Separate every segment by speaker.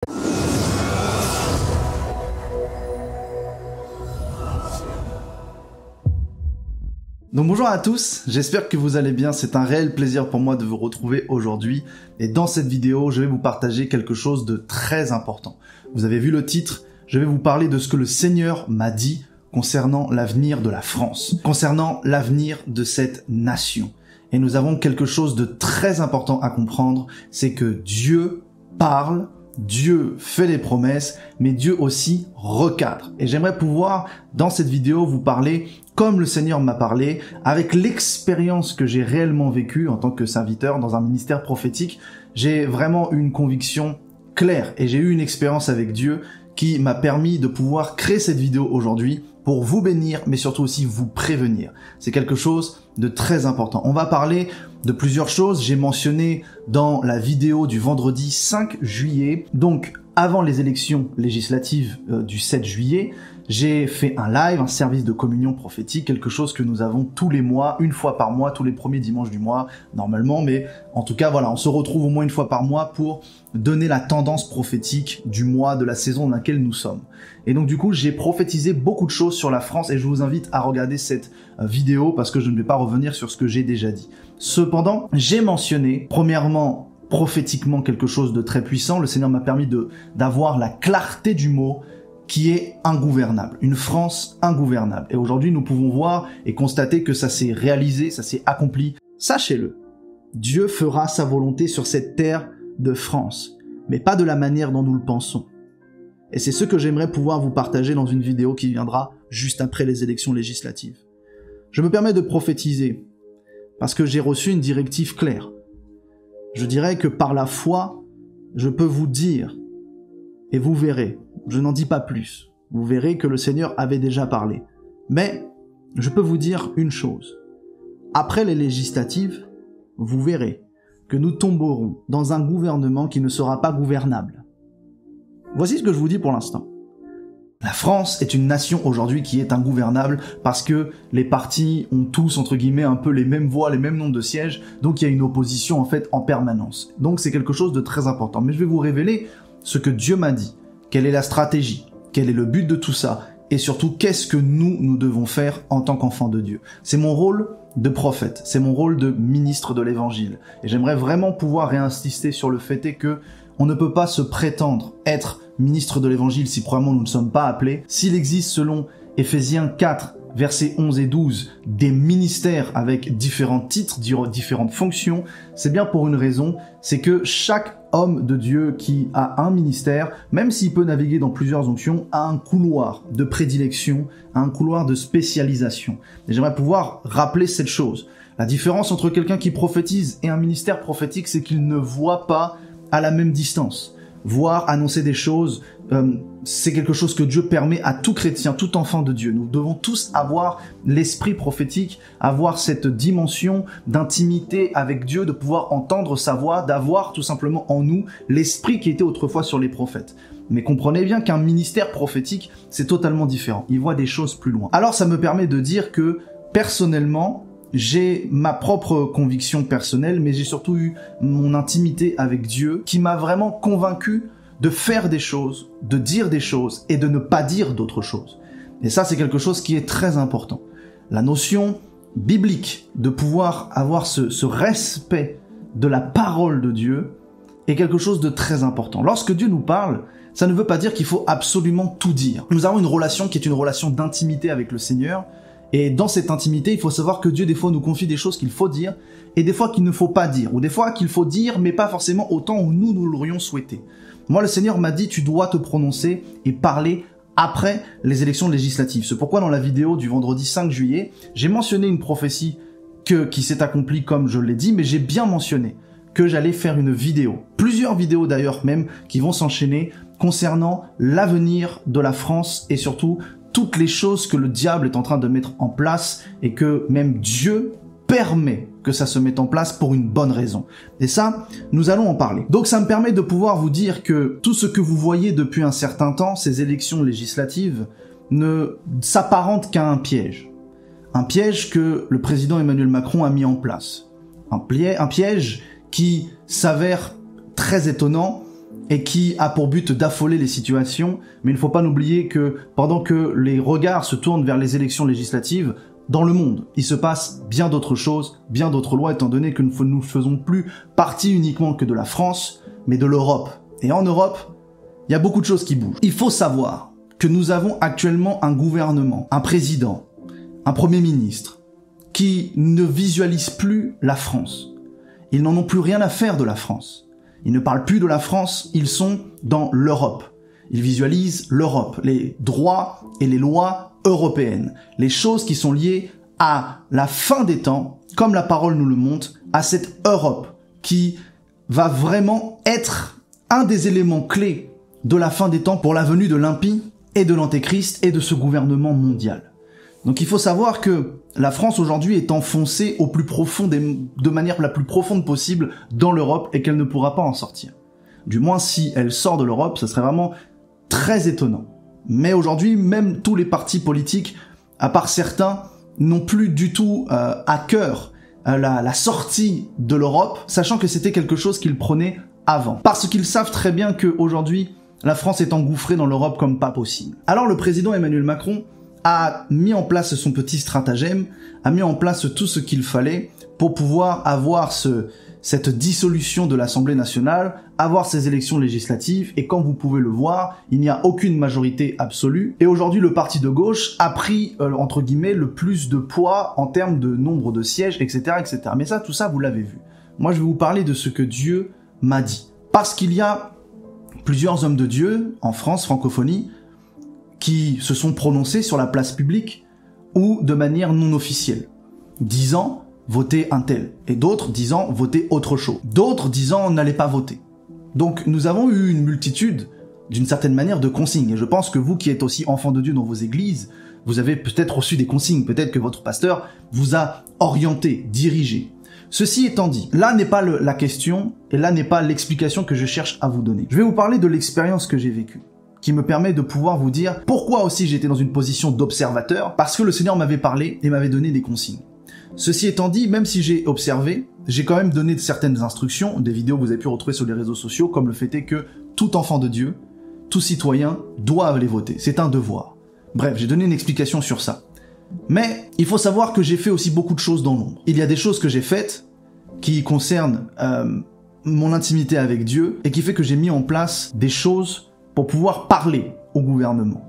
Speaker 1: Donc bonjour à tous, j'espère que vous allez bien, c'est un réel plaisir pour moi de vous retrouver aujourd'hui et dans cette vidéo je vais vous partager quelque chose de très important. Vous avez vu le titre, je vais vous parler de ce que le Seigneur m'a dit concernant l'avenir de la France, concernant l'avenir de cette nation. Et nous avons quelque chose de très important à comprendre, c'est que Dieu parle, Dieu fait des promesses, mais Dieu aussi recadre. Et j'aimerais pouvoir, dans cette vidéo, vous parler comme le Seigneur m'a parlé, avec l'expérience que j'ai réellement vécue en tant que serviteur dans un ministère prophétique. J'ai vraiment eu une conviction claire et j'ai eu une expérience avec Dieu qui m'a permis de pouvoir créer cette vidéo aujourd'hui pour vous bénir, mais surtout aussi vous prévenir. C'est quelque chose de très important. On va parler de plusieurs choses. J'ai mentionné dans la vidéo du vendredi 5 juillet, donc avant les élections législatives du 7 juillet, j'ai fait un live, un service de communion prophétique, quelque chose que nous avons tous les mois, une fois par mois, tous les premiers dimanches du mois, normalement, mais en tout cas, voilà, on se retrouve au moins une fois par mois pour donner la tendance prophétique du mois, de la saison dans laquelle nous sommes. Et donc, du coup, j'ai prophétisé beaucoup de choses sur la France et je vous invite à regarder cette vidéo parce que je ne vais pas revenir sur ce que j'ai déjà dit. Cependant, j'ai mentionné, premièrement, prophétiquement quelque chose de très puissant. Le Seigneur m'a permis d'avoir la clarté du mot qui est ingouvernable, une France ingouvernable. Et aujourd'hui, nous pouvons voir et constater que ça s'est réalisé, ça s'est accompli. Sachez-le, Dieu fera sa volonté sur cette terre de France, mais pas de la manière dont nous le pensons. Et c'est ce que j'aimerais pouvoir vous partager dans une vidéo qui viendra juste après les élections législatives. Je me permets de prophétiser parce que j'ai reçu une directive claire. Je dirais que par la foi, je peux vous dire, et vous verrez, je n'en dis pas plus, vous verrez que le Seigneur avait déjà parlé. Mais je peux vous dire une chose, après les législatives, vous verrez que nous tomberons dans un gouvernement qui ne sera pas gouvernable. Voici ce que je vous dis pour l'instant. La France est une nation aujourd'hui qui est ingouvernable parce que les partis ont tous, entre guillemets, un peu les mêmes voix, les mêmes nombres de sièges, donc il y a une opposition en fait en permanence. Donc c'est quelque chose de très important. Mais je vais vous révéler ce que Dieu m'a dit, quelle est la stratégie, quel est le but de tout ça, et surtout qu'est-ce que nous devons faire en tant qu'enfants de Dieu. C'est mon rôle de prophète, c'est mon rôle de ministre de l'évangile. Et j'aimerais vraiment pouvoir réinsister sur le fait que on ne peut pas se prétendre être ministre de l'évangile si probablement nous ne sommes pas appelés. S'il existe selon Éphésiens 4, versets 11 et 12, des ministères avec différents titres, différentes fonctions, c'est bien pour une raison, c'est que chaque homme de Dieu qui a un ministère, même s'il peut naviguer dans plusieurs onctions, a un couloir de prédilection, un couloir de spécialisation. Et j'aimerais pouvoir rappeler cette chose. La différence entre quelqu'un qui prophétise et un ministère prophétique, c'est qu'il ne voit pas à la même distance. Voir, annoncer des choses, c'est quelque chose que Dieu permet à tout chrétien, tout enfant de Dieu. Nous devons tous avoir l'esprit prophétique, avoir cette dimension d'intimité avec Dieu, de pouvoir entendre sa voix, d'avoir tout simplement en nous l'esprit qui était autrefois sur les prophètes. Mais comprenez bien qu'un ministère prophétique, c'est totalement différent. Il voit des choses plus loin. Alors ça me permet de dire que, personnellement, j'ai ma propre conviction personnelle, mais j'ai surtout eu mon intimité avec Dieu qui m'a vraiment convaincu de faire des choses, de dire des choses et de ne pas dire d'autres choses. Et ça, c'est quelque chose qui est très important. La notion biblique de pouvoir avoir ce respect de la parole de Dieu est quelque chose de très important. Lorsque Dieu nous parle, ça ne veut pas dire qu'il faut absolument tout dire. Nous avons une relation qui est une relation d'intimité avec le Seigneur. Et dans cette intimité, il faut savoir que Dieu, des fois, nous confie des choses qu'il faut dire, et des fois qu'il ne faut pas dire, ou des fois qu'il faut dire, mais pas forcément autant où nous l'aurions souhaité. Moi, le Seigneur m'a dit, tu dois te prononcer et parler après les élections législatives. C'est pourquoi dans la vidéo du vendredi 5 juillet, j'ai mentionné une prophétie qui s'est accomplie comme je l'ai dit, mais j'ai bien mentionné que j'allais faire une vidéo, plusieurs vidéos d'ailleurs même, qui vont s'enchaîner concernant l'avenir de la France et surtout toutes les choses que le diable est en train de mettre en place et que même Dieu permet que ça se mette en place pour une bonne raison. Et ça, nous allons en parler. Donc ça me permet de pouvoir vous dire que tout ce que vous voyez depuis un certain temps, ces élections législatives, ne s'apparentent qu'à un piège. Un piège que le président Emmanuel Macron a mis en place. Un piège qui s'avère très étonnant et qui a pour but d'affoler les situations, mais il ne faut pas oublier que pendant que les regards se tournent vers les élections législatives, dans le monde, il se passe bien d'autres choses, bien d'autres lois, étant donné que nous ne faisons plus partie uniquement que de la France, mais de l'Europe. Et en Europe, il y a beaucoup de choses qui bougent. Il faut savoir que nous avons actuellement un gouvernement, un président, un premier ministre, qui ne visualise plus la France. Ils n'en ont plus rien à faire de la France. Ils ne parlent plus de la France, ils sont dans l'Europe. Ils visualisent l'Europe, les droits et les lois européennes, les choses qui sont liées à la fin des temps, comme la parole nous le montre, à cette Europe qui va vraiment être un des éléments clés de la fin des temps pour la venue de l'impie et de l'antéchrist et de ce gouvernement mondial. Donc il faut savoir que la France aujourd'hui est enfoncée au plus profond de manière la plus profonde possible dans l'Europe et qu'elle ne pourra pas en sortir. Du moins si elle sort de l'Europe, ce serait vraiment très étonnant. Mais aujourd'hui, même tous les partis politiques, à part certains, n'ont plus du tout à cœur la sortie de l'Europe, sachant que c'était quelque chose qu'ils prenaient avant. Parce qu'ils savent très bien qu'aujourd'hui, la France est engouffrée dans l'Europe comme pas possible. Alors le président Emmanuel Macron a mis en place son petit stratagème, a mis en place tout ce qu'il fallait pour pouvoir avoir cette dissolution de l'Assemblée nationale, avoir ces élections législatives, et comme vous pouvez le voir, il n'y a aucune majorité absolue. Et aujourd'hui, le parti de gauche a pris, entre guillemets, le plus de poids en termes de nombre de sièges, etc., etc. Mais ça, tout ça, vous l'avez vu. Moi, je vais vous parler de ce que Dieu m'a dit. Parce qu'il y a plusieurs hommes de Dieu, en France, francophonie, qui se sont prononcés sur la place publique ou de manière non officielle, disant votez un tel, et d'autres disant votez autre chose, d'autres disant n'allez pas voter. Donc nous avons eu une multitude, d'une certaine manière, de consignes, et je pense que vous qui êtes aussi enfants de Dieu dans vos églises, vous avez peut-être reçu des consignes, peut-être que votre pasteur vous a orienté, dirigé. Ceci étant dit, là n'est pas la question, et là n'est pas l'explication que je cherche à vous donner. Je vais vous parler de l'expérience que j'ai vécue, qui me permet de pouvoir vous dire pourquoi aussi j'étais dans une position d'observateur, parce que le Seigneur m'avait parlé et m'avait donné des consignes. Ceci étant dit, même si j'ai observé, j'ai quand même donné certaines instructions, des vidéos que vous avez pu retrouver sur les réseaux sociaux, comme le fait est que tout enfant de Dieu, tout citoyen, doit aller voter. C'est un devoir. Bref, j'ai donné une explication sur ça. Mais il faut savoir que j'ai fait aussi beaucoup de choses dans l'ombre. Il y a des choses que j'ai faites qui concernent mon intimité avec Dieu et qui fait que j'ai mis en place des choses pour pouvoir parler au gouvernement.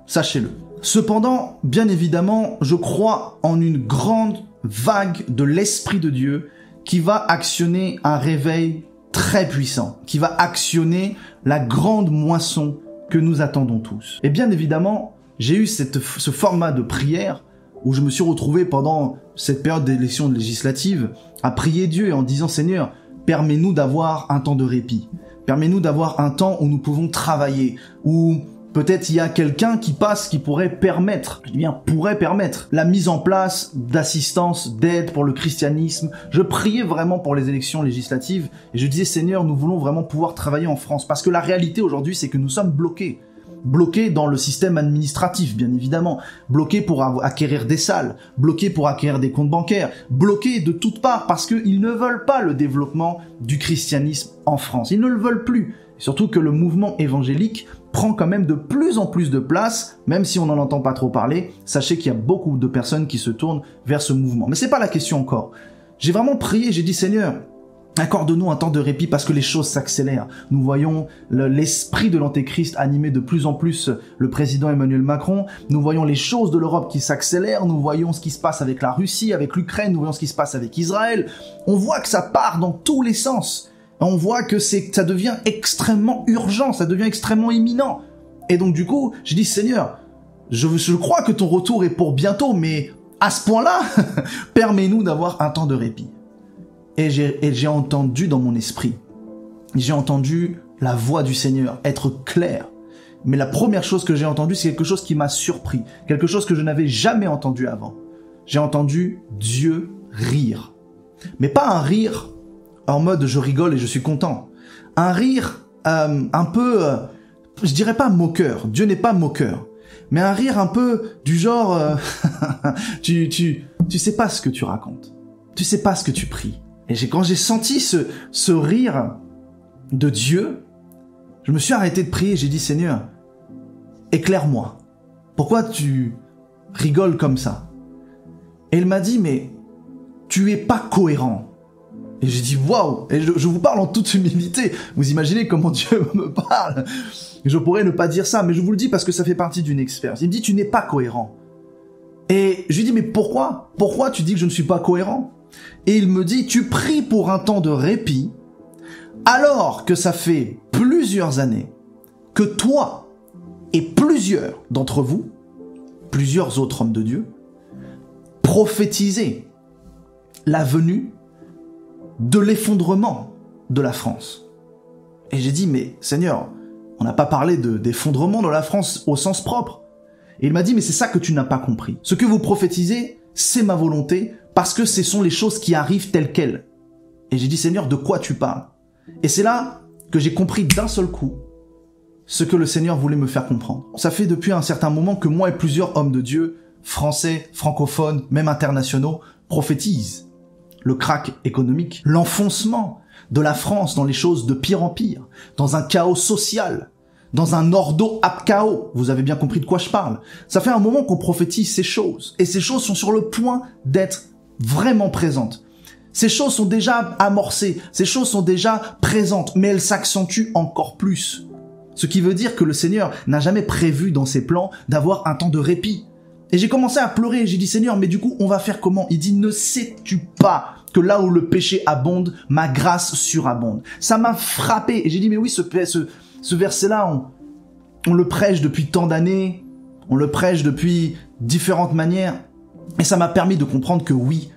Speaker 1: Sachez-le. Cependant, bien évidemment, je crois en une grande vague de l'Esprit de Dieu qui va actionner un réveil très puissant, qui va actionner la grande moisson que nous attendons tous. Et bien évidemment, j'ai eu ce format de prière où je me suis retrouvé pendant cette période d'élection législative à prier Dieu et en disant « Seigneur, permets-nous d'avoir un temps de répit. Permets-nous d'avoir un temps où nous pouvons travailler, où peut-être il y a quelqu'un qui passe qui pourrait permettre, je dis bien pourrait permettre, la mise en place d'assistance, d'aide pour le christianisme. » Je priais vraiment pour les élections législatives et je disais « Seigneur, nous voulons vraiment pouvoir travailler en France. » Parce que la réalité aujourd'hui, c'est que nous sommes bloqués. Bloqués dans le système administratif, bien évidemment, bloqués pour acquérir des salles, bloqués pour acquérir des comptes bancaires, bloqués de toutes parts parce qu'ils ne veulent pas le développement du christianisme en France. Ils ne le veulent plus. Et surtout que le mouvement évangélique prend quand même de plus en plus de place, même si on n'en entend pas trop parler. Sachez qu'il y a beaucoup de personnes qui se tournent vers ce mouvement. Mais c'est pas la question encore. J'ai vraiment prié, j'ai dit Seigneur, accorde-nous un temps de répit parce que les choses s'accélèrent. Nous voyons l'esprit de l'antéchrist animer de plus en plus le président Emmanuel Macron. Nous voyons les choses de l'Europe qui s'accélèrent. Nous voyons ce qui se passe avec la Russie, avec l'Ukraine. Nous voyons ce qui se passe avec Israël. On voit que ça part dans tous les sens. On voit que ça devient extrêmement urgent, ça devient extrêmement imminent. Et donc du coup, j'ai dit Seigneur, je crois que ton retour est pour bientôt, mais à ce point-là, permets-nous d'avoir un temps de répit. Et j'ai entendu dans mon esprit, j'ai entendu la voix du Seigneur être claire. Mais la première chose que j'ai entendue, c'est quelque chose qui m'a surpris, quelque chose que je n'avais jamais entendu avant. J'ai entendu Dieu rire. Mais pas un rire en mode je rigole et je suis content. Un rire un peu, je dirais pas moqueur, Dieu n'est pas moqueur, mais un rire un peu du genre, tu sais pas ce que tu racontes, tu sais pas ce que tu pries. Et quand j'ai senti ce rire de Dieu, Je me suis arrêté de prier, j'ai dit, Seigneur, éclaire-moi. Pourquoi tu rigoles comme ça? Et il m'a dit, mais tu es pas cohérent. Et j'ai dit, waouh! Et je vous parle en toute humilité. Vous imaginez comment Dieu me parle? Je pourrais ne pas dire ça, mais je vous le dis parce que ça fait partie d'une expérience. Il me dit, tu n'es pas cohérent. Et je lui dis, mais pourquoi? Pourquoi tu dis que je ne suis pas cohérent? Et il me dit, tu pries pour un temps de répit, alors que ça fait plusieurs années que toi et plusieurs d'entre vous, plusieurs autres hommes de Dieu, prophétisez la venue de l'effondrement de la France. Et j'ai dit, mais Seigneur, on n'a pas parlé d'effondrement de la France au sens propre. Et il m'a dit, mais c'est ça que tu n'as pas compris. Ce que vous prophétisez, c'est ma volonté, parce que ce sont les choses qui arrivent telles quelles. Et j'ai dit, Seigneur, de quoi tu parles? Et c'est là que j'ai compris d'un seul coup ce que le Seigneur voulait me faire comprendre. Ça fait depuis un certain moment que moi et plusieurs hommes de Dieu, français, francophones, même internationaux, prophétisent le krach économique, l'enfoncement de la France dans les choses de pire en pire, dans un chaos social, dans un ordo-ap-chaos. Vous avez bien compris de quoi je parle. Ça fait un moment qu'on prophétise ces choses, et ces choses sont sur le point d'être vraiment présentes. Ces choses sont déjà amorcées, ces choses sont déjà présentes, mais elles s'accentuent encore plus. Ce qui veut dire que le Seigneur n'a jamais prévu dans ses plans d'avoir un temps de répit. Et j'ai commencé à pleurer, j'ai dit, Seigneur, mais du coup, on va faire comment? Il dit, ne sais-tu pas que là où le péché abonde, ma grâce surabonde? Ça m'a frappé, et j'ai dit, mais oui, ce verset-là, on le prêche depuis tant d'années, on le prêche depuis différentes manières, et ça m'a permis de comprendre que oui,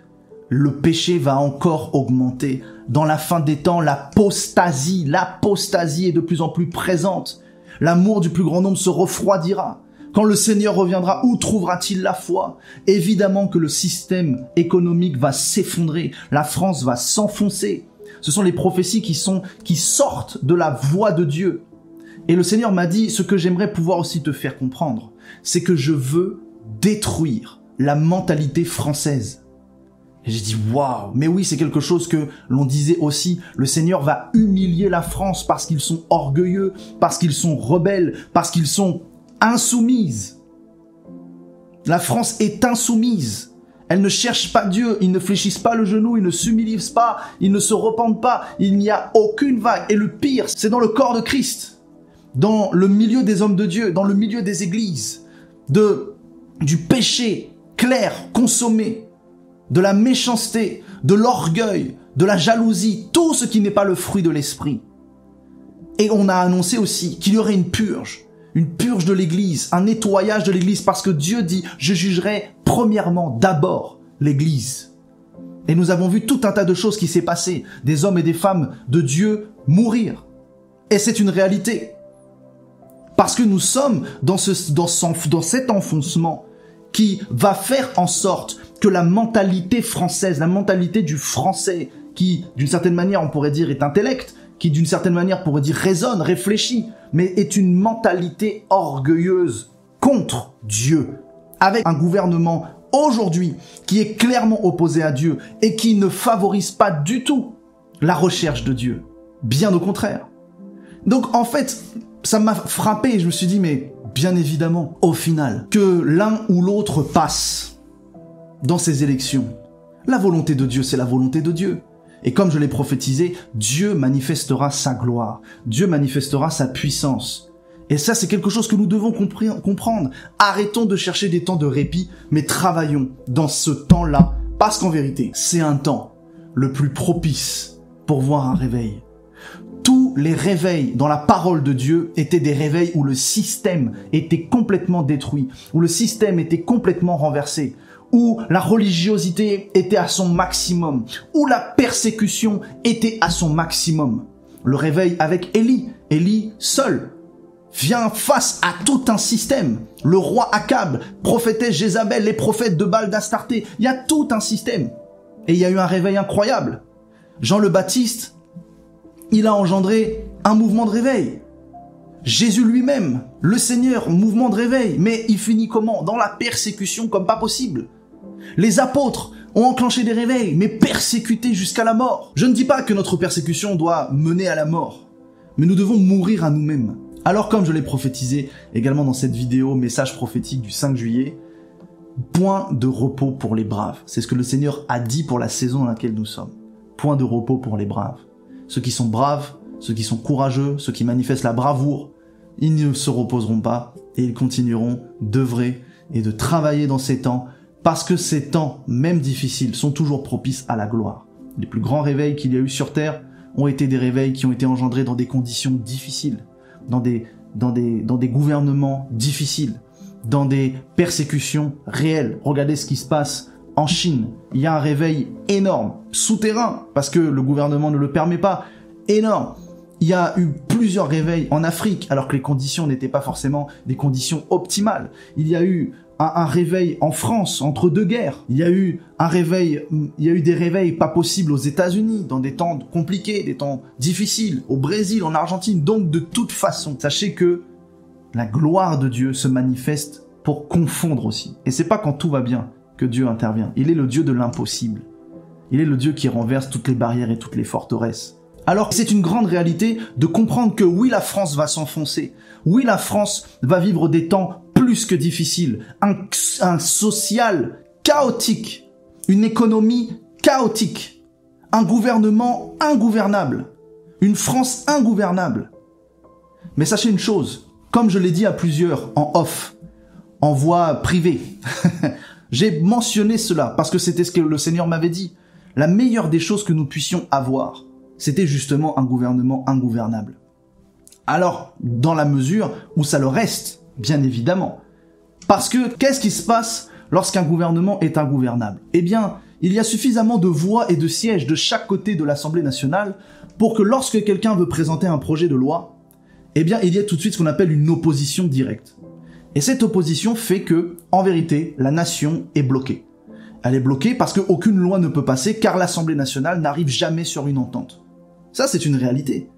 Speaker 1: le péché va encore augmenter. Dans la fin des temps, l'apostasie est de plus en plus présente. L'amour du plus grand nombre se refroidira. Quand le Seigneur reviendra, où trouvera-t-il la foi? Évidemment que le système économique va s'effondrer, la France va s'enfoncer. Ce sont les prophéties qui sortent de la voix de Dieu. Et le Seigneur m'a dit, ce que j'aimerais pouvoir aussi te faire comprendre, c'est que je veux détruire la mentalité française. Et j'ai dit, waouh, mais oui, c'est quelque chose que l'on disait aussi, le Seigneur va humilier la France parce qu'ils sont orgueilleux, parce qu'ils sont rebelles, parce qu'ils sont insoumises. La France est insoumise. Elle ne cherche pas Dieu, ils ne fléchissent pas le genou, ils ne s'humilient pas, ils ne se repentent pas, il n'y a aucune vague. Et le pire, c'est dans le corps de Christ, dans le milieu des hommes de Dieu, dans le milieu des églises, du péché clair, consommé, de la méchanceté, de l'orgueil, de la jalousie, tout ce qui n'est pas le fruit de l'esprit. Et on a annoncé aussi qu'il y aurait une purge de l'église, un nettoyage de l'église, parce que Dieu dit, je jugerai premièrement, d'abord, l'église. Et nous avons vu tout un tas de choses qui s'est passé, des hommes et des femmes de Dieu mourir. Et c'est une réalité. Parce que nous sommes dans cet enfoncement qui va faire en sorte que la mentalité française, la mentalité du français, qui d'une certaine manière on pourrait dire est intellect, qui d'une certaine manière pourrait dire raisonne, réfléchit, mais est une mentalité orgueilleuse contre Dieu, avec un gouvernement aujourd'hui qui est clairement opposé à Dieu et qui ne favorise pas du tout la recherche de Dieu, bien au contraire. Donc en fait, ça m'a frappé et je me suis dit, mais bien évidemment, au final, que l'un ou l'autre passe dans ces élections. La volonté de Dieu, c'est la volonté de Dieu. Et comme je l'ai prophétisé, Dieu manifestera sa gloire. Dieu manifestera sa puissance. Et ça, c'est quelque chose que nous devons comprendre. Arrêtons de chercher des temps de répit, mais travaillons dans ce temps-là, parce qu'en vérité, c'est un temps le plus propice pour voir un réveil. Tous les réveils dans la parole de Dieu étaient des réveils où le système était complètement détruit, où le système était complètement renversé, où la religiosité était à son maximum, où la persécution était à son maximum. Le réveil avec Élie seul, vient face à tout un système. Le roi Akab, prophétesse Jézabel, les prophètes de Baal d'Astarté, il y a tout un système. Et il y a eu un réveil incroyable. Jean le Baptiste, il a engendré un mouvement de réveil. Jésus lui-même, le Seigneur, mouvement de réveil. Mais il finit comment? Dans la persécution comme pas possible. Les apôtres ont enclenché des réveils, mais persécutés jusqu'à la mort. Je ne dis pas que notre persécution doit mener à la mort. mais nous devons mourir à nous-mêmes. Alors comme je l'ai prophétisé également dans cette vidéo, message prophétique du 5 juillet, point de repos pour les braves. C'est ce que le Seigneur a dit pour la saison dans laquelle nous sommes. Point de repos pour les braves. Ceux qui sont braves, ceux qui sont courageux, ceux qui manifestent la bravoure, ils ne se reposeront pas et ils continueront d'œuvrer et de travailler dans ces temps, parce que ces temps, même difficiles, sont toujours propices à la gloire. Les plus grands réveils qu'il y a eu sur Terre ont été des réveils qui ont été engendrés dans des conditions difficiles, dans des gouvernements difficiles, dans des persécutions réelles. Regardez ce qui se passe en Chine. Il y a un réveil énorme, souterrain, parce que le gouvernement ne le permet pas, énorme. Il y a eu plusieurs réveils en Afrique, alors que les conditions n'étaient pas forcément des conditions optimales. Il y a eu un réveil en France, entre deux guerres. Il y a eu des réveils pas possibles aux États-Unis, dans des temps compliqués, des temps difficiles, au Brésil, en Argentine. Donc, de toute façon, sachez que la gloire de Dieu se manifeste pour confondre aussi. Et c'est pas quand tout va bien que Dieu intervient. Il est le Dieu de l'impossible. Il est le Dieu qui renverse toutes les barrières et toutes les forteresses. Alors, c'est une grande réalité de comprendre que oui, la France va s'enfoncer. Oui, la France va vivre des temps plus que difficiles. Un social chaotique. Une économie chaotique. Un gouvernement ingouvernable. Une France ingouvernable. Mais sachez une chose, comme je l'ai dit à plusieurs en off, en voix privée, j'ai mentionné cela parce que c'était ce que le Seigneur m'avait dit. La meilleure des choses que nous puissions avoir, c'était justement un gouvernement ingouvernable. Alors, dans la mesure où ça le reste, bien évidemment. Parce que, qu'est-ce qui se passe lorsqu'un gouvernement est ingouvernable? Eh bien, il y a suffisamment de voix et de sièges de chaque côté de l'Assemblée nationale pour que lorsque quelqu'un veut présenter un projet de loi, eh bien, il y a tout de suite ce qu'on appelle une opposition directe. Et cette opposition fait que, en vérité, la nation est bloquée. Elle est bloquée parce qu'aucune loi ne peut passer car l'Assemblée nationale n'arrive jamais sur une entente. Ça, c'est une réalité.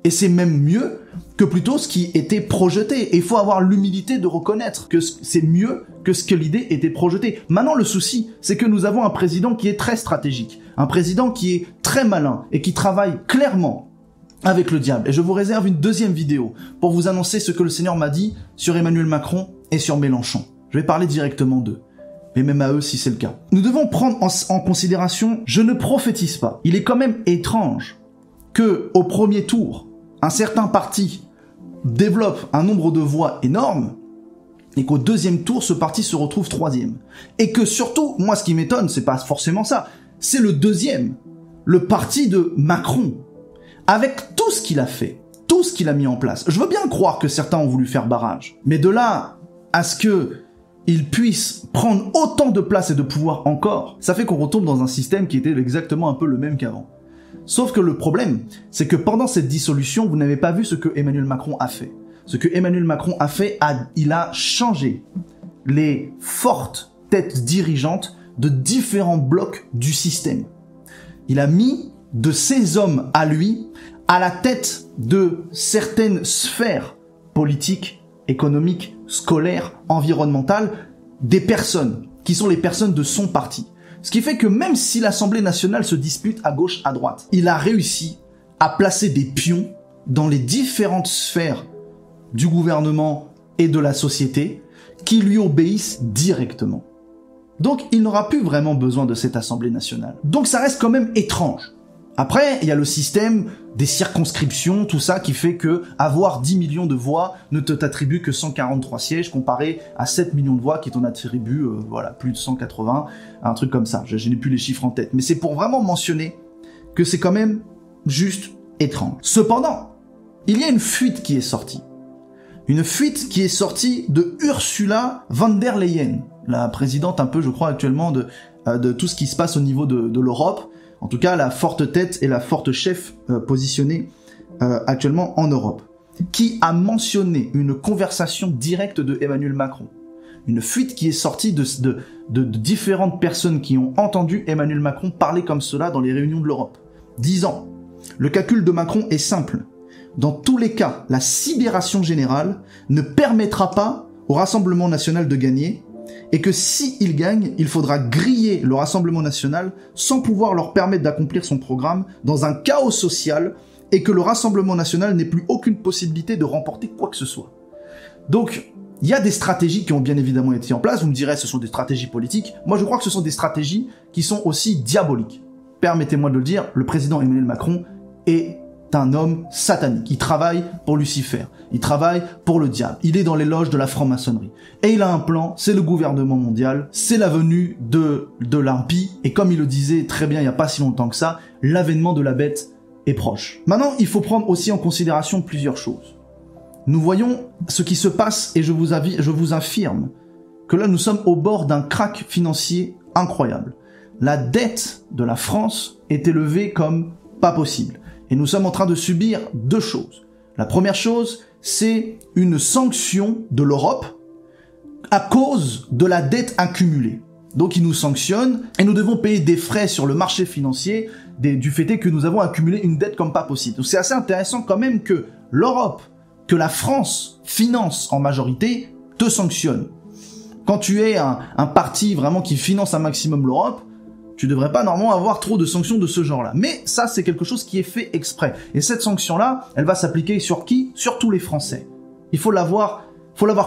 Speaker 1: Et c'est même mieux que plutôt ce qui était projeté. Et il faut avoir l'humilité de reconnaître que c'est mieux que ce que l'idée était projetée. Maintenant, le souci, c'est que nous avons un président qui est très stratégique, un président qui est très malin et qui travaille clairement avec le diable. Et je vous réserve une deuxième vidéo pour vous annoncer ce que le Seigneur m'a dit sur Emmanuel Macron et sur Mélenchon. Je vais parler directement d'eux. Mais même à eux si c'est le cas. Nous devons prendre en considération, je ne prophétise pas. Il est quand même étrange que au premier tour, un certain parti développe un nombre de voix énorme et qu'au deuxième tour, ce parti se retrouve troisième. Et que surtout, moi ce qui m'étonne, c'est pas forcément ça, c'est le deuxième, le parti de Macron, avec tout ce qu'il a fait, tout ce qu'il a mis en place. Je veux bien croire que certains ont voulu faire barrage, mais de là à ce que ils puissent prendre autant de place et de pouvoir encore, ça fait qu'on retombe dans un système qui était exactement un peu le même qu'avant. Sauf que le problème, c'est que pendant cette dissolution, vous n'avez pas vu ce que Emmanuel Macron a fait. Ce que Emmanuel Macron a fait, il a changé les fortes têtes dirigeantes de différents blocs du système. Il a mis de ces hommes à lui à la tête de certaines sphères politiques, économiques, scolaires, environnementales, des personnes qui sont les personnes de son parti. Ce qui fait que même si l'Assemblée nationale se dispute à gauche, à droite, il a réussi à placer des pions dans les différentes sphères du gouvernement et de la société qui lui obéissent directement. Donc il n'aura plus vraiment besoin de cette Assemblée nationale. Donc ça reste quand même étrange. Après, il y a le système des circonscriptions, tout ça qui fait que avoir 10 millions de voix ne t'attribue que 143 sièges comparé à 7 millions de voix qui t'en attribuent plus de 180, un truc comme ça. Je n'ai plus les chiffres en tête. Mais c'est pour vraiment mentionner que c'est quand même juste étrange. Cependant, il y a une fuite qui est sortie. Une fuite qui est sortie de Ursula von der Leyen, la présidente un peu, je crois, actuellement de tout ce qui se passe au niveau de l'Europe. En tout cas, la forte tête et la forte chef positionnée actuellement en Europe, qui a mentionné une conversation directe de Emmanuel Macron. Une fuite qui est sortie de différentes personnes qui ont entendu Emmanuel Macron parler comme cela dans les réunions de l'Europe, disant « Le calcul de Macron est simple. Dans tous les cas, la sidération générale ne permettra pas au Rassemblement national de gagner, et que s'il gagne, il faudra griller le Rassemblement national sans pouvoir leur permettre d'accomplir son programme dans un chaos social et que le Rassemblement national n'ait plus aucune possibilité de remporter quoi que ce soit. Donc, il y a des stratégies qui ont bien évidemment été en place. Vous me direz, ce sont des stratégies politiques. Moi, je crois que ce sont des stratégies qui sont aussi diaboliques. Permettez-moi de le dire, le président Emmanuel Macron est un homme satanique. Il travaille pour Lucifer. Il travaille pour le diable. Il est dans les loges de la franc-maçonnerie. Et il a un plan, c'est le gouvernement mondial, c'est la venue de l'impie. Et comme il le disait très bien il n'y a pas si longtemps que ça, l'avènement de la bête est proche. Maintenant, il faut prendre aussi en considération plusieurs choses. Nous voyons ce qui se passe et je vous affirme que là, nous sommes au bord d'un krach financier incroyable. La dette de la France est élevée comme pas possible. Et nous sommes en train de subir deux choses. La première chose, c'est une sanction de l'Europe à cause de la dette accumulée. Donc ils nous sanctionnent et nous devons payer des frais sur le marché financier du fait que nous avons accumulé une dette comme pas possible. Donc c'est assez intéressant quand même que l'Europe, que la France finance en majorité, te sanctionne. Quand tu es un parti vraiment qui finance un maximum l'Europe, tu devrais pas normalement avoir trop de sanctions de ce genre-là. Mais ça, c'est quelque chose qui est fait exprès. Et cette sanction-là, elle va s'appliquer sur qui? Sur tous les Français. Il faut l'avoir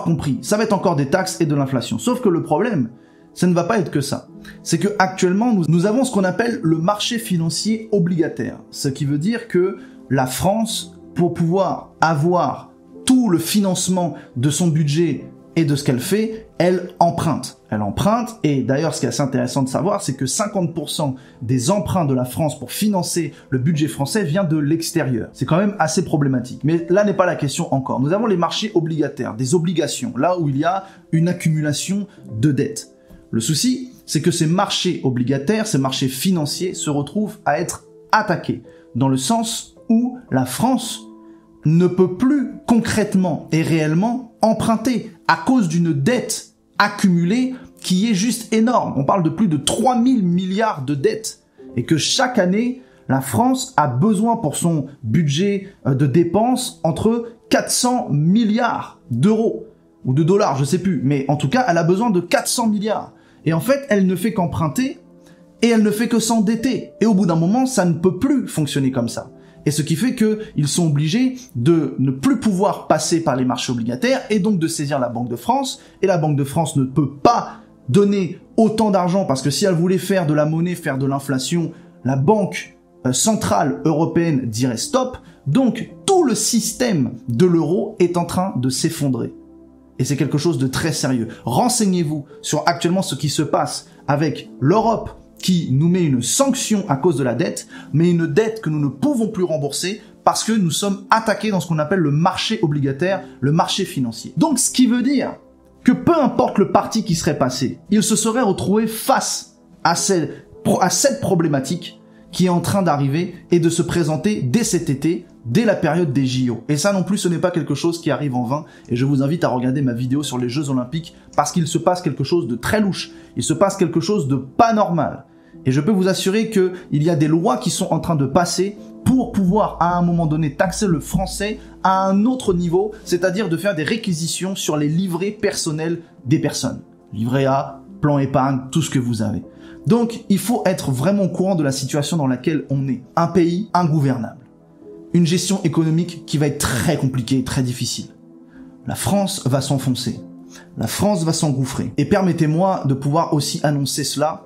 Speaker 1: compris. Ça va être encore des taxes et de l'inflation. Sauf que le problème, ça ne va pas être que ça. C'est que actuellement, nous avons ce qu'on appelle le marché financier obligataire. Ce qui veut dire que la France, pour pouvoir avoir tout le financement de son budget et de ce qu'elle fait, elle emprunte. Elle emprunte, et d'ailleurs ce qui est assez intéressant de savoir, c'est que 50% des emprunts de la France pour financer le budget français vient de l'extérieur. C'est quand même assez problématique. Mais là n'est pas la question encore. Nous avons les marchés obligataires, des obligations, là où il y a une accumulation de dettes. Le souci, c'est que ces marchés obligataires, ces marchés financiers se retrouvent à être attaqués, dans le sens où la France ne peut plus concrètement et réellement emprunter à cause d'une dette accumulée qui est juste énorme. On parle de plus de 3000 milliards de dettes et que chaque année, la France a besoin pour son budget de dépenses entre 400 milliards d'euros ou de dollars, je sais plus, mais en tout cas, elle a besoin de 400 milliards. Et en fait, elle ne fait qu'emprunter et elle ne fait que s'endetter. Et au bout d'un moment, ça ne peut plus fonctionner comme ça. Et ce qui fait qu'ils sont obligés de ne plus pouvoir passer par les marchés obligataires et donc de saisir la Banque de France. Et la Banque de France ne peut pas donner autant d'argent parce que si elle voulait faire de la monnaie, faire de l'inflation, la Banque centrale européenne dirait stop. Donc tout le système de l'euro est en train de s'effondrer. Et c'est quelque chose de très sérieux. Renseignez-vous sur actuellement ce qui se passe avec l'Europe qui nous met une sanction à cause de la dette, mais une dette que nous ne pouvons plus rembourser parce que nous sommes attaqués dans ce qu'on appelle le marché obligataire, le marché financier. Donc ce qui veut dire que peu importe le parti qui serait passé, il se serait retrouvé face à cette problématique qui est en train d'arriver et de se présenter dès cet été, dès la période des JO. Et ça non plus, ce n'est pas quelque chose qui arrive en vain. Et je vous invite à regarder ma vidéo sur les Jeux Olympiques parce qu'il se passe quelque chose de très louche. Il se passe quelque chose de pas normal. Et je peux vous assurer qu'il y a des lois qui sont en train de passer pour pouvoir, à un moment donné, taxer le français à un autre niveau, c'est-à-dire de faire des réquisitions sur les livrets personnels des personnes. Livret A, plan épargne, tout ce que vous avez. Donc, il faut être vraiment au courant de la situation dans laquelle on est. Un pays ingouvernable. Une gestion économique qui va être très compliquée et très difficile. La France va s'enfoncer. La France va s'engouffrer. Et permettez-moi de pouvoir aussi annoncer cela.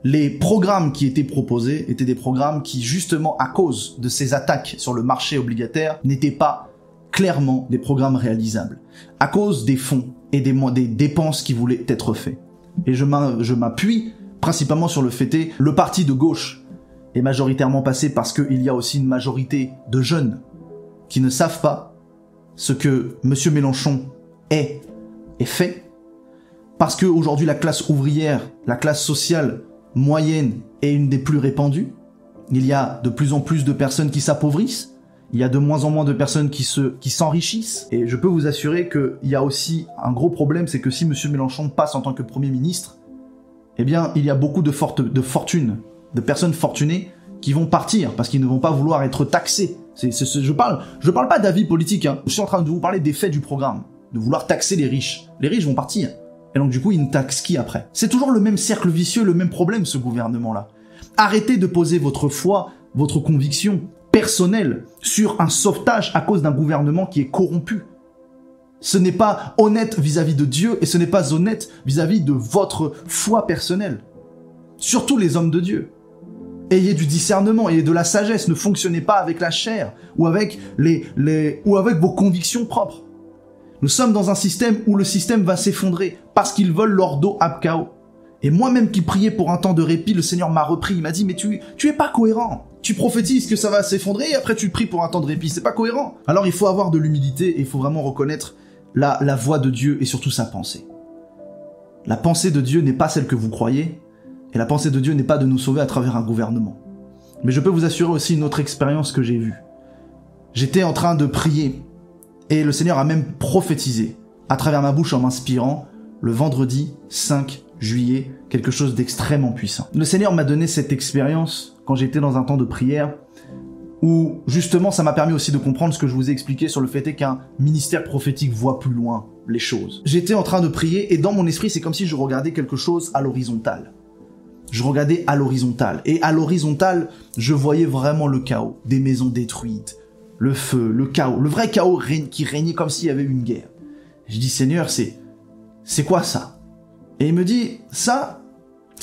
Speaker 1: Les programmes qui étaient proposés étaient des programmes qui, justement, à cause de ces attaques sur le marché obligataire, n'étaient pas clairement des programmes réalisables. À cause des fonds et des dépenses qui voulaient être faits. Et je m'appuie principalement sur le fait que le parti de gauche est majoritairement passé parce qu'il y a aussi une majorité de jeunes qui ne savent pas ce que M. Mélenchon est et fait. Parce qu'aujourd'hui, la classe ouvrière, la classe sociale moyenne est une des plus répandues. Il y a de plus en plus de personnes qui s'appauvrissent. Il y a de moins en moins de personnes qui s'enrichissent. Et je peux vous assurer qu'il y a aussi un gros problème, c'est que si M. Mélenchon passe en tant que Premier ministre, eh bien, il y a beaucoup de fortunes, de personnes fortunées qui vont partir parce qu'ils ne vont pas vouloir être taxés. Je parle pas d'avis politique, hein. Je suis en train de vous parler des faits du programme, de vouloir taxer les riches. Les riches vont partir. Et donc, du coup, ils ne taxent qui après? C'est toujours le même cercle vicieux, le même problème, ce gouvernement-là. Arrêtez de poser votre foi, votre conviction personnel sur un sauvetage à cause d'un gouvernement qui est corrompu. Ce n'est pas honnête vis-à-vis de Dieu et ce n'est pas honnête vis-à-vis de votre foi personnelle. Surtout les hommes de Dieu. Ayez du discernement, ayez de la sagesse, ne fonctionnez pas avec la chair ou avec vos convictions propres. Nous sommes dans un système où le système va s'effondrer parce qu'ils veulent leur dos à chaos. Et moi-même qui priais pour un temps de répit, le Seigneur m'a repris. Il m'a dit, mais tu es pas cohérent. Tu prophétises que ça va s'effondrer et après tu pries pour un temps de répit. C'est pas cohérent. Alors il faut avoir de l'humilité et il faut vraiment reconnaître la voix de Dieu et surtout sa pensée. La pensée de Dieu n'est pas celle que vous croyez et la pensée de Dieu n'est pas de nous sauver à travers un gouvernement. Mais je peux vous assurer aussi une autre expérience que j'ai vue. J'étais en train de prier et le Seigneur a même prophétisé à travers ma bouche en m'inspirant le vendredi 5 juillet, quelque chose d'extrêmement puissant. Le Seigneur m'a donné cette expérience quand j'étais dans un temps de prière où justement ça m'a permis aussi de comprendre ce que je vous ai expliqué sur le fait qu'un ministère prophétique voit plus loin les choses. J'étais en train de prier et dans mon esprit c'est comme si je regardais quelque chose à l'horizontale. Je regardais à l'horizontale et à l'horizontale je voyais vraiment le chaos, des maisons détruites, le feu, le chaos, le vrai chaos qui régnait comme s'il y avait une guerre. Je dis Seigneur, c'est quoi ça? Et il me dit, ça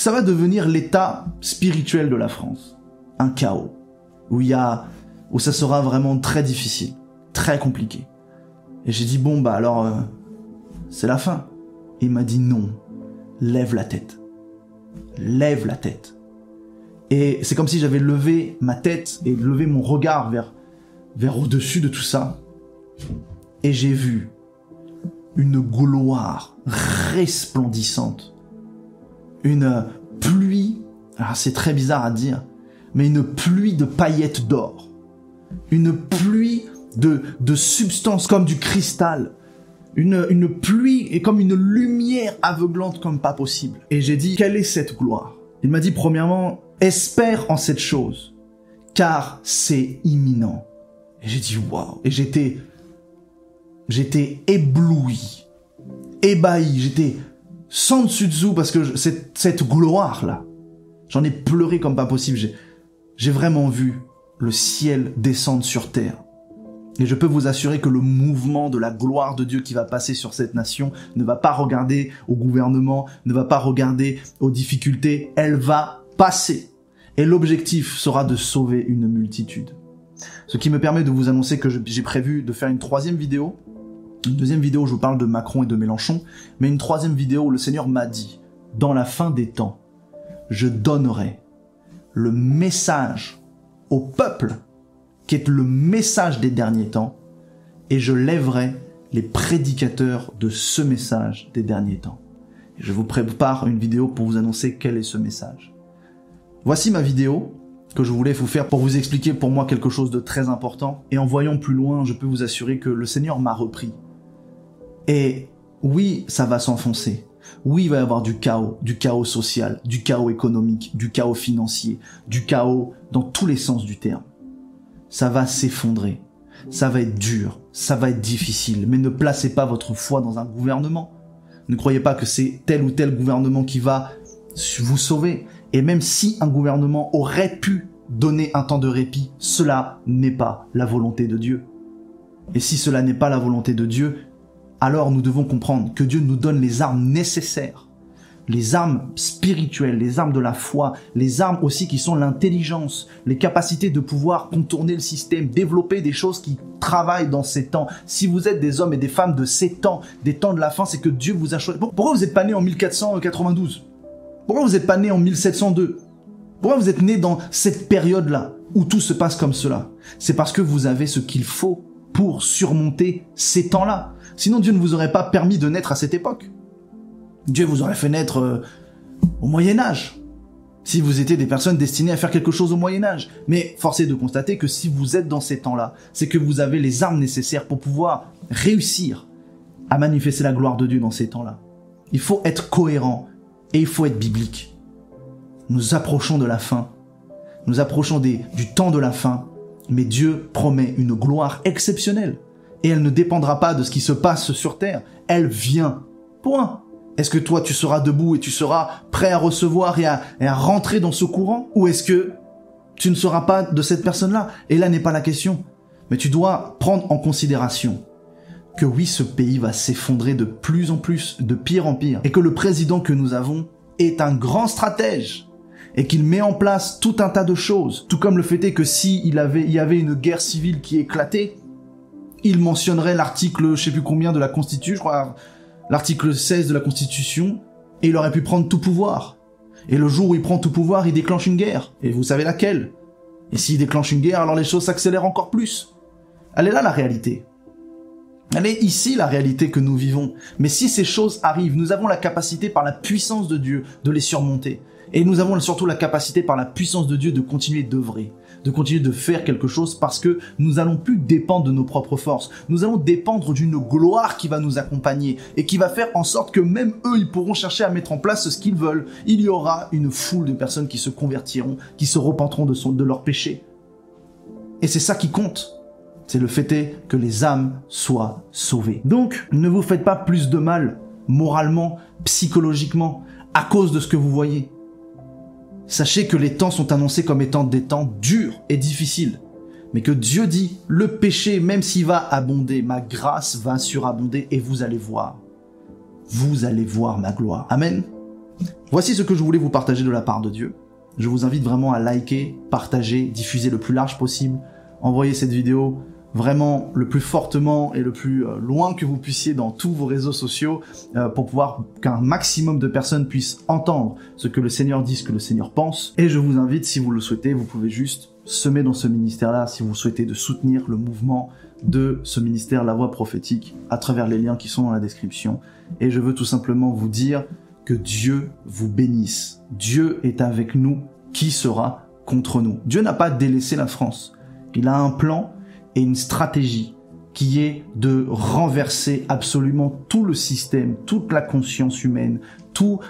Speaker 1: va devenir l'état spirituel de la France. Un chaos. Où ça sera vraiment très difficile. Très compliqué. Et j'ai dit, bon, alors, c'est la fin. Et il m'a dit, non. Lève la tête. Lève la tête. Et c'est comme si j'avais levé ma tête et levé mon regard vers au-dessus de tout ça. Et j'ai vu une gloire resplendissante, une pluie, alors c'est très bizarre à dire, mais une pluie de paillettes d'or, une pluie de substances comme du cristal, une pluie et comme une lumière aveuglante comme pas possible. Et j'ai dit, quelle est cette gloire? Il m'a dit, premièrement, espère en cette chose, car c'est imminent. Et j'ai dit, waouh, et j'étais ébloui, ébahi, j'étais sans dessus dessous parce que cette gloire-là, j'en ai pleuré comme pas possible. J'ai vraiment vu le ciel descendre sur terre. Et je peux vous assurer que le mouvement de la gloire de Dieu qui va passer sur cette nation ne va pas regarder au gouvernement, ne va pas regarder aux difficultés, elle va passer. Et l'objectif sera de sauver une multitude. Ce qui me permet de vous annoncer que j'ai prévu de faire une troisième vidéo. Une deuxième vidéo où je vous parle de Macron et de Mélenchon, mais une troisième vidéo où le Seigneur m'a dit, dans la fin des temps, je donnerai le message au peuple, qui est le message des derniers temps, et je lèverai les prédicateurs de ce message des derniers temps. Et je vous prépare une vidéo pour vous annoncer quel est ce message. Voici ma vidéo que je voulais vous faire pour vous expliquer pour moi quelque chose de très important, et en voyant plus loin, je peux vous assurer que le Seigneur m'a repris. Et oui, ça va s'enfoncer. Oui, il va y avoir du chaos social, du chaos économique, du chaos financier, du chaos dans tous les sens du terme. Ça va s'effondrer. Ça va être dur. Ça va être difficile. Mais ne placez pas votre foi dans un gouvernement. Ne croyez pas que c'est tel ou tel gouvernement qui va vous sauver. Et même si un gouvernement aurait pu donner un temps de répit, cela n'est pas la volonté de Dieu. Et si cela n'est pas la volonté de Dieu, alors nous devons comprendre que Dieu nous donne les armes nécessaires, les armes spirituelles, les armes de la foi, les armes aussi qui sont l'intelligence, les capacités de pouvoir contourner le système, développer des choses qui travaillent dans ces temps. Si vous êtes des hommes et des femmes de ces temps, des temps de la fin, c'est que Dieu vous a choisi. Pourquoi vous n'êtes pas né en 1492 ? Pourquoi vous n'êtes pas né en 1702 ? Pourquoi vous êtes né dans cette période-là où tout se passe comme cela ? C'est parce que vous avez ce qu'il faut pour surmonter ces temps-là. Sinon, Dieu ne vous aurait pas permis de naître à cette époque. Dieu vous aurait fait naître au Moyen-Âge, si vous étiez des personnes destinées à faire quelque chose au Moyen-Âge. Mais force est de constater que si vous êtes dans ces temps-là, c'est que vous avez les armes nécessaires pour pouvoir réussir à manifester la gloire de Dieu dans ces temps-là. Il faut être cohérent et il faut être biblique. Nous approchons de la fin, nous approchons du temps de la fin, mais Dieu promet une gloire exceptionnelle. Et elle ne dépendra pas de ce qui se passe sur terre. Elle vient. Point. Est-ce que toi, tu seras debout et tu seras prêt à recevoir et à rentrer dans ce courant? Ou est-ce que Tu ne seras pas de cette personne-là. Et là n'est pas la question. Mais tu dois prendre en considération que oui, ce pays va s'effondrer de plus en plus, de pire en pire. Et que le président que nous avons est un grand stratège. Et qu'il met en place tout un tas de choses. Tout comme le fait est que s'il y avait une guerre civile qui éclatait, il mentionnerait l'article, je sais plus combien de la Constitution, je crois, l'article 16 de la Constitution, et il aurait pu prendre tout pouvoir. Et le jour où il prend tout pouvoir, il déclenche une guerre. Et vous savez laquelle? Et s'il déclenche une guerre, alors les choses s'accélèrent encore plus. Elle est là la réalité. Elle est ici la réalité que nous vivons. Mais si ces choses arrivent, nous avons la capacité par la puissance de Dieu de les surmonter. Et nous avons surtout la capacité par la puissance de Dieu de continuer d'œuvrer, de continuer de faire quelque chose parce que nous allons plus dépendre de nos propres forces. Nous allons dépendre d'une gloire qui va nous accompagner et qui va faire en sorte que même eux, ils pourront chercher à mettre en place ce qu'ils veulent. Il y aura une foule de personnes qui se convertiront, qui se repentiront de leurs péchés. Et c'est ça qui compte. C'est le fait est que les âmes soient sauvées. Donc, ne vous faites pas plus de mal, moralement, psychologiquement, à cause de ce que vous voyez. Sachez que les temps sont annoncés comme étant des temps durs et difficiles. Mais que Dieu dit, le péché, même s'il va abonder, ma grâce va surabonder et vous allez voir. Vous allez voir ma gloire. Amen. Voici ce que je voulais vous partager de la part de Dieu. Je vous invite vraiment à liker, partager, diffuser le plus large possible. Envoyez cette vidéo vraiment le plus fortement et le plus loin que vous puissiez dans tous vos réseaux sociaux pour pouvoir qu'un maximum de personnes puissent entendre ce que le Seigneur dit, ce que le Seigneur pense. Et je vous invite, si vous le souhaitez, vous pouvez juste semer dans ce ministère-là si vous souhaitez de soutenir le mouvement de ce ministère La Voix Prophétique à travers les liens qui sont dans la description. Et je veux tout simplement vous dire que Dieu vous bénisse. Dieu est avec nous. Qui sera contre nous? Dieu n'a pas délaissé la France. Il a un plan et une stratégie qui est de renverser absolument tout le système, toute la conscience humaine, toute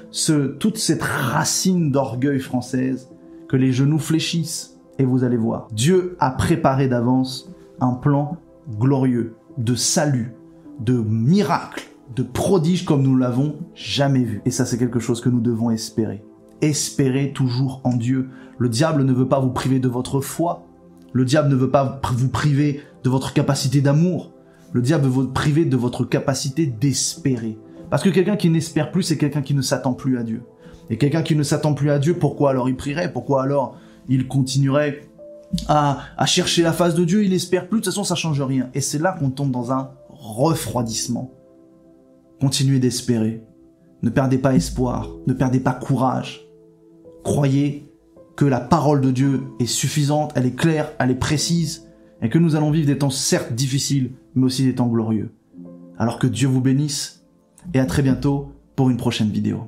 Speaker 1: cette racine d'orgueil française, que les genoux fléchissent et vous allez voir. Dieu a préparé d'avance un plan glorieux de salut, de miracle, de prodige comme nous l'avons jamais vu. Et ça, c'est quelque chose que nous devons espérer. Espérez toujours en Dieu. Le diable ne veut pas vous priver de votre foi. Le diable ne veut pas vous priver de votre capacité d'amour. Le diable veut vous priver de votre capacité d'espérer. Parce que quelqu'un qui n'espère plus, c'est quelqu'un qui ne s'attend plus à Dieu. Et quelqu'un qui ne s'attend plus à Dieu, pourquoi alors il prierait? Pourquoi alors il continuerait à chercher la face de Dieu? Il espère plus, de toute façon ça change rien. Et c'est là qu'on tombe dans un refroidissement. Continuez d'espérer. Ne perdez pas espoir. Ne perdez pas courage. Croyez que la parole de Dieu est suffisante, elle est claire, elle est précise, et que nous allons vivre des temps certes difficiles, mais aussi des temps glorieux. Alors que Dieu vous bénisse, et à très bientôt pour une prochaine vidéo.